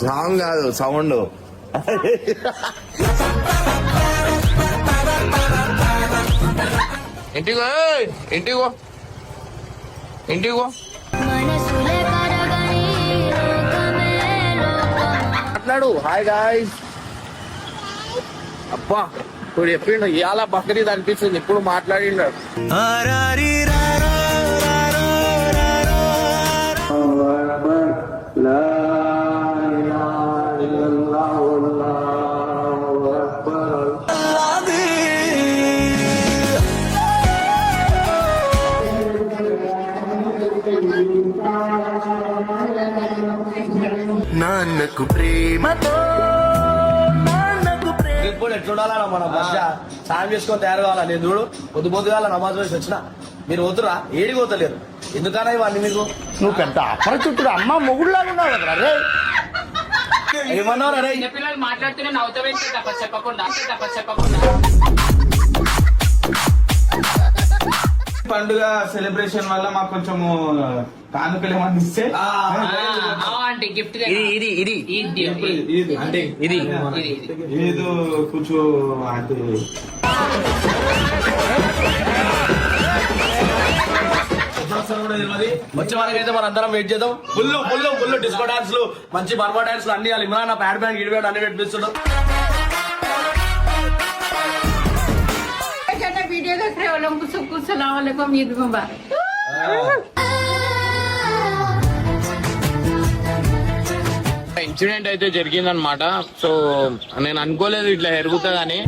Song కాదు sound. ఇంటిగో ఇంటిగో ఇంటిగో మాట్లాడు. Hi guys. అబ్బా ఇప్పుడు చెప్పిండు ఇవాళ బక్రీద్ అనిపిస్తుంది. ఇప్పుడు మాట్లాడినాడు. నాన్నకు ప్రేమతో ఇప్పుడు ఎట్లుండాలన్నా మనం ఫస్ట్ సాయం చేసుకొని తయారు కావాలా. నేను చూడు పొద్దు పొద్దుగాల నమాజ్ వేసి వచ్చిన, మీరు పోతురా ఏడికి పోతలేరు ఎందుకన్నా ఇవన్నీ మీకు? నువ్వు పెద్ద అపరిచితుడు అమ్మ మొగుడులాగా ఉన్నావు కదా రే. ఏమన్నావు రే? పిల్లలు మాట్లాడుతూనే నవ్వుతావే చెప్పకుండా. పండుగ సెలబ్రేషన్ వల్ల మాకు కొంచెం కానుకలు ఏమన్నా ఇస్తే అంటే గిఫ్ట్ అంటే ఏదో కొంచెం అంటే వచ్చే వాళ్ళకైతే మన అందరం వెయిట్ చేద్దాం. ఫుల్ డిస్కో డాన్స్లు, మంచి బర్బా డాన్స్లు అన్ని ఇమ్రాన్ ప్యాడ్ బ్యాంక్ ఇడి బ్యాంక్ అన్ని పెట్టిస్తున్నాం. वीडियो देख रहे हो लोग सबको सलाम वालेकुम, ईद मुबारक. ఇన్సిడెంట్ అయితే జరిగిందనమాట. సో నేను అనుకోలేదు ఇట్లా జరుగుతుందని.